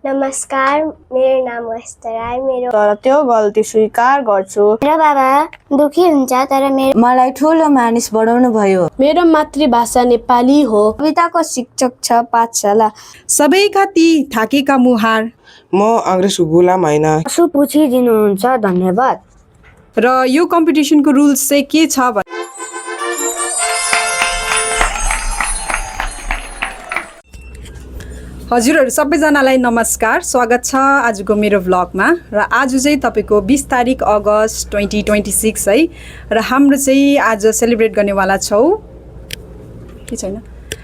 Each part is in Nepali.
नमस्कार, मेरो नाम अस्ता राई। मेरो तर त्यो गल्ती स्वीकार गर्छु। मेरो बाबा दुखी हुन्छ तर मलाई ठुलो मानिस बनाउनु भयो। मेरो मातृभाषा नेपाली हो। कविताको शिक्षक छ पाठशाला। सबैका ती थाकेका मुहार। म अङ्ग्रेजको गुलाम होइन। पशु पुछिदिनुहुन्छ, धन्यवाद। र यो कम्पिटिसनको रुल्स चाहिँ के छ भने हजुरहरू सबैजनालाई नमस्कार, स्वागत छ आजको मेरो भ्लगमा। र आज चाहिँ तपाईँको 20 तारिक अगस्त 2026 है। र हाम्रो चाहिँ आज सेलिब्रेट गर्नेवाला छौँ के छैन।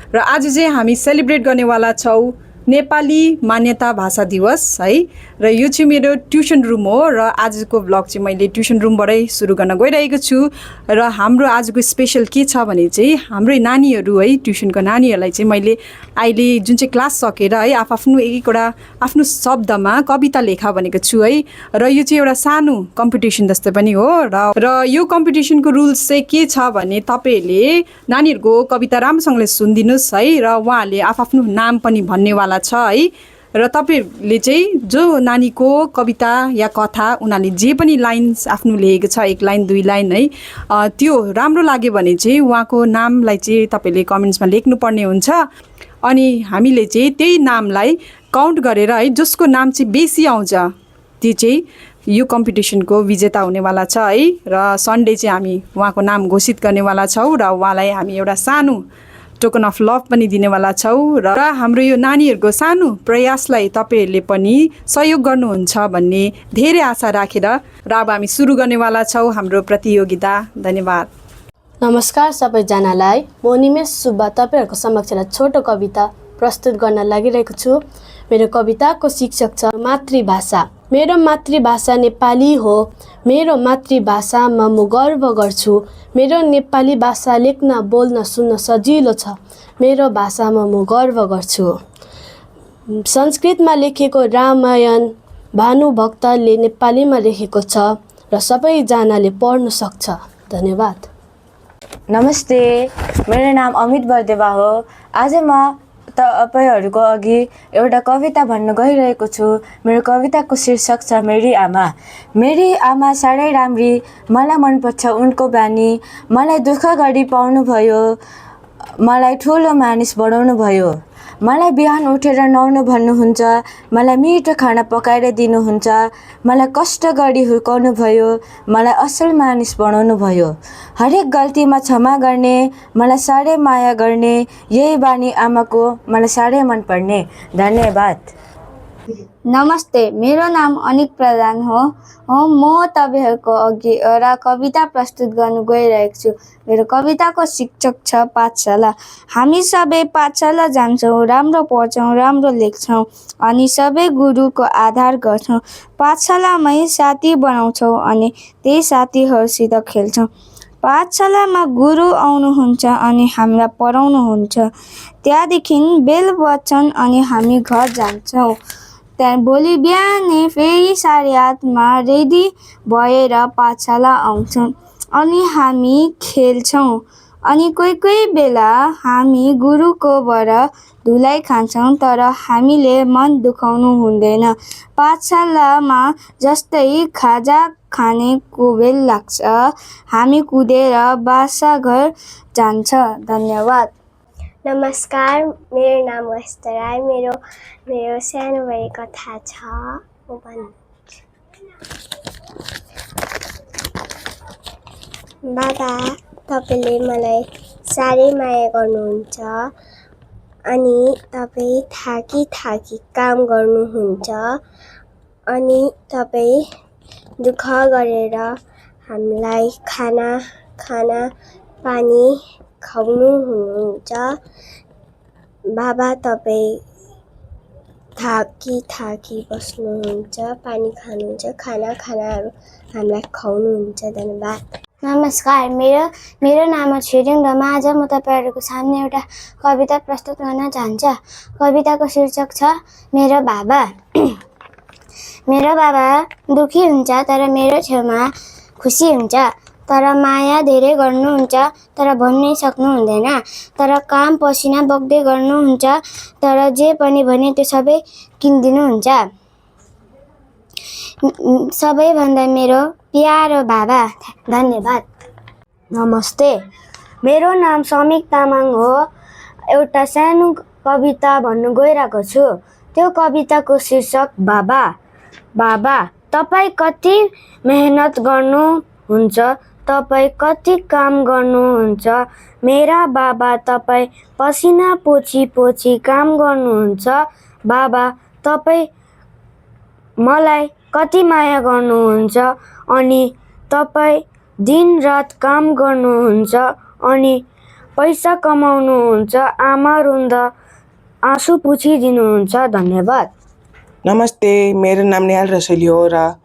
र आज चाहिँ हामी सेलिब्रेट गर्नेवाला छौँ नेपाली मान्यता भाषा दिवस है। र यो चाहिँ मेरो ट्युसन रुम हो र आजको भ्लग चाहिँ मैले ट्युसन रुमबाटै सुरु गर्न गइरहेको छु। र हाम्रो आजको स्पेसल के छ भने चाहिँ हाम्रै नानीहरू है, ट्युसनको नानीहरूलाई चाहिँ मैले अहिले जुन चाहिँ क्लास सकेर है आफ्नो एक एकवटा आफ्नो शब्दमा कविता लेखा भनेको छु है। र यो चाहिँ एउटा सानो कम्पिटिसन जस्तै पनि हो। र यो कम्पिटिसनको रुल्स चाहिँ के छ भने तपाईँहरूले नानीहरूको कविता राम्रोसँगले सुनिदिनुहोस् है। र उहाँहरूले आफ्नो नाम पनि भन्नेवाला छ है। र तपाईँहरूले चाहिँ जो नानीको कविता या कथा उनीहरूले जे पनि लाइन्स आफ्नो लेखेको छ, 1 लाइन 2 लाइन है, त्यो राम्रो लाग्यो भने चाहिँ उहाँको नामलाई चाहिँ तपाईँहरूले कमेन्ट्समा लेख्नुपर्ने हुन्छ। अनि हामीले चाहिँ त्यही नामलाई काउन्ट गरेर है, जसको नाम चाहिँ बेसी आउँछ त्यो चाहिँ यो कम्पिटिसनको विजेता हुनेवाला छ है। र सन्डे चाहिँ हामी उहाँको नाम घोषित गर्नेवाला छौँ र उहाँलाई हामी एउटा सानो टोकन अफ लभ पनि दिनेवाला छौँ। र हाम्रो यो नानीहरूको सानो प्रयासलाई तपाईँहरूले पनि सहयोग गर्नुहुन्छ भन्ने धेरै आशा राखेर र अब हामी सुरु गर्नेवाला छौँ हाम्रो प्रतियोगिता। धन्यवाद। नमस्कार सबैजनालाई, म निमेश सुब्बा तपाईँहरूको समक्षलाई छोटो कविता प्रस्तुत गर्न लागिरहेको छु। मेरो कविताको शीर्षक छ मातृभाषा। मेरो मातृभाषा नेपाली हो। मेरो मातृभाषामा म गर्व गर्छु। मेरो नेपाली भाषा लेख्न बोल्न सुन्न सजिलो छ। मेरो भाषामा म गर्व गर्छु। संस्कृतमा लेखेको रामायण भानुभक्तले नेपालीमा लेखेको छ र सबैजनाले पढ्न सक्छ। धन्यवाद। नमस्ते, मेरो नाम अमित बर्देवा हो। आज म तपाईँहरूको अघि एउटा कविता भन्न गइरहेको छु। मेरो कविताको शीर्षक छ मेरी आमा। मेरी आमा साह्रै राम्री, मलाई मनपर्छ उनको बानी। मलाई दुःख गरी पाउनुभयो, मलाई ठुलो मानिस बनाउनु भयो। मलाई बिहान उठेर नुहाउनु भन्नुहुन्छ, मलाई मिठो खाना पकाएर दिनुहुन्छ। मलाई कष्ट गरी हुर्काउनु भयो, मलाई असल मानिस बनाउनु भयो। हरेक गल्तीमा क्षमा गर्ने, मलाई साह्रै माया गर्ने, यही बानी आमाको मलाई साह्रै मनपर्ने। धन्यवाद। नमस्ते, मेरो नाम अनिक प्रधान हो। म तपाईँहरूको अघि एउटा कविता प्रस्तुत गर्न गइरहेको छु। मेरो कविताको शीर्षक छ पाठशाला। हामी सबै पाठशाला जान्छौँ, राम्रो पढ्छौँ, राम्रो लेख्छौँ अनि सबै गुरुको आधार गर्छौँ। पाठशालामै साथी बनाउँछौँ अनि त्यही साथीहरूसित खेल्छौँ। पाठशालामा गुरु आउनुहुन्छ अनि हामीलाई पढाउनुहुन्छ। त्यहाँदेखि बेल बज्छन् अनि हामी घर जान्छौँ। त्यहाँ भोलि बिहानै फेरि 8:30मा रेडी भएर पाठशाला आउँछौँ अनि हामी खेल्छौँ। अनि कोही बेला हामी गुरुकोबाट धुलाई खान्छौँ, तर हामीले मन दुखाउनु हुँदैन। पाठशालामा जस्तै खाजा खानेको बेल लाग्छ, हामी कुदेर बासाघर जान्छ। धन्यवाद। नमस्कार, मेरो नाम अस्ता राई। मेरो सानो भए कथा छ। बाबा, तपाईँले मलाई साह्रै माया गर्नुहुन्छ अनि तपाईँ थाकी काम गर्नुहुन्छ अनि तपाईँ दुःख गरेर हामीलाई खाना पानी खुवाउनु हुनुहुन्छ। बाबा, तपाईँ थाकी बस्नुहुन्छ, पानी खानुहुन्छ, खानाहरू हामीलाई खुवाउनुहुन्छ। धन्यवाद। नमस्कार, मेरो नाम छिरिङ र आज म तपाईँहरूको सामने एउटा कविता प्रस्तुत गर्न चाहन्छु। कविताको शीर्षक छ मेरो बाबा। मेरो बाबा दुखी हुन्छ तर मेरो छेउमा खुसी हुन्छ। तर माया धेरै गर्नुहुन्छ तर भन्नै सक्नु हुँदैन। तर काम पसिना बग्दै गर्नुहुन्छ तर जे पनि भने त्यो सबै किनिदिनुहुन्छ। सबैभन्दा मेरो प्यारो बाबा। धन्यवाद। नमस्ते, मेरो नाम समिक तामाङ हो। एउटा सानो कविता भन्नु गइरहेको छु। त्यो कविताको शीर्षक बाबा। बाबा, तपाईँ कति मेहनत गर्नुहुन्छ, तपाईँ कति काम गर्नुहुन्छ। मेरा बाबा, तपाईँ पसिना पोछी पोछी काम गर्नुहुन्छ। बाबा, तपाईँ मलाई कति माया गर्नुहुन्छ अनि तपाईँ दिनरात काम गर्नुहुन्छ अनि पैसा कमाउनुहुन्छ। आमा रुँदा आँसु पुछिदिनुहुन्छ। धन्यवाद। नमस्ते, मेरो नाम नेहाल रसैली हो र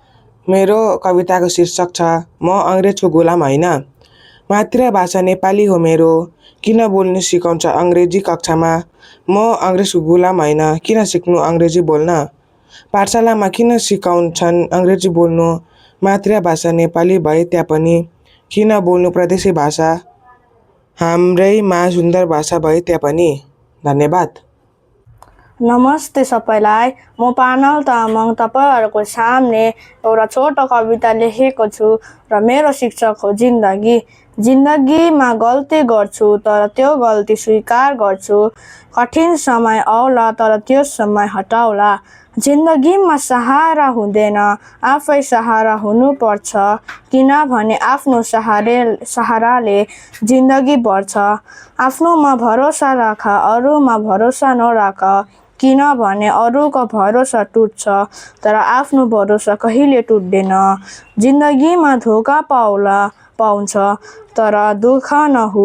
मेरो कविताको शीर्षक छ म अङ्ग्रेजको गुलाम होइन। मातृभाषा नेपाली हो मेरो, किन बोल्नु सिकाउँछ अङ्ग्रेजी कक्षामा। म अङ्ग्रेजको गुलाम होइन, किन सिक्नु अङ्ग्रेजी बोल्न। पाठशालामा किन सिकाउँछन् अङ्ग्रेजी बोल्नु। मातृभाषा नेपाली भए तापनि किन बोल्नु प्रदेशी भाषा। हाम्रैमा सुन्दर भाषा भए तापनि। धन्यवाद। नमस्ते सबैलाई, म पानल तामाङ तपाईँहरूको सामने एउटा छोटो कविता लेखेको छु र मेरो शीर्षक हो जिन्दगी। जिन्दगीमा गल्ती गर्छु तर त्यो गल्ती स्वीकार गर्छु। कठिन समय आउला तर त्यो समय हटाउला। जिन्दगीमा सहारा हुँदैन, आफै सहारा हुनुपर्छ, किनभने आफ्नो सहाराले जिन्दगी बढ्छ। आफ्नोमा भरोसा राख, अरूमा भरोसा नराख, किनभने अरूको भरोसा टुट्छ तर आफ्नो भरोसा कहिले टुट्दैन। जिन्दगीमा धोका पाउँछ तर दुःख नहु,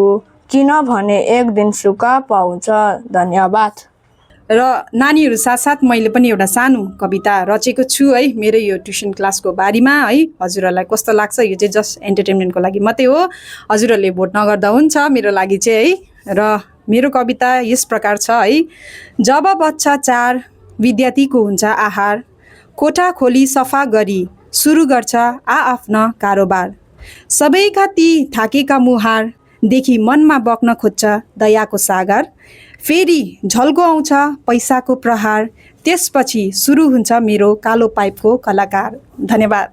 किनभने एक दिन सुख पाउँछ। धन्यवाद। र नानीहरू साथसाथ मैले पनि एउटा सानो कविता रचेको छु है, मेरो यो ट्युसन क्लासको बारीमा है। हजुरहरूलाई कस्तो लाग्छ? यो चाहिँ जस्ट एन्टरटेनमेन्टको लागि मात्रै हो, हजुरहरूले भोट नगर्दा हुन्छ मेरो लागि चाहिँ है। र मेरो कविता यस प्रकार छ है। जब बच्चा 4 विद्यार्थीको हुन्छ आहार, कोठा खोली सफा गरी सुरु गर्छ आफ्ना कारोबार। सबैका ती थाकेका मुहार देखि मनमा बग्न खोज्छ दयाको सागर। फेरि झल्को आउँछ पैसाको प्रहार, त्यसपछि सुरु हुन्छ मेरो कालो पाइपको कलाकार। धन्यवाद।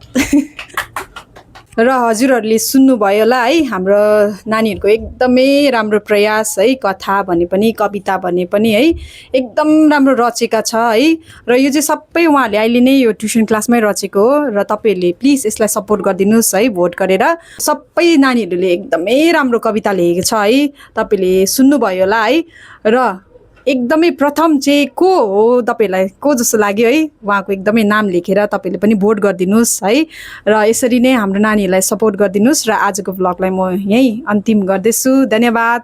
र हजुरहरूले सुन्नुभयो होला है, हाम्रो नानीहरूको एकदमै राम्रो प्रयास है। कथा भने पनि कविता भने पनि है एकदम राम्रो रचेका छ है। र यो चाहिँ सबै उहाँहरूले अहिले नै यो ट्युसन क्लासमै रचेको हो र तपाईँहरूले प्लिज यसलाई सपोर्ट गरिदिनुहोस् है भोट गरेर। सबै नानीहरूले एकदमै राम्रो कविता लेखेको छ है, तपाईँले सुन्नुभयो होला है। र एकदमै प्रथम चाहिँ को हो तपाईँहरूलाई को जस्तो लाग्यो है, उहाँको एकदमै नाम लेखेर तपाईँले पनि भोट गरिदिनुहोस् है। र यसरी नै हाम्रो नानीहरूलाई सपोर्ट गरिदिनुहोस्। र आजको भ्लगलाई म यहीँ अन्तिम गर्दैछु। धन्यवाद।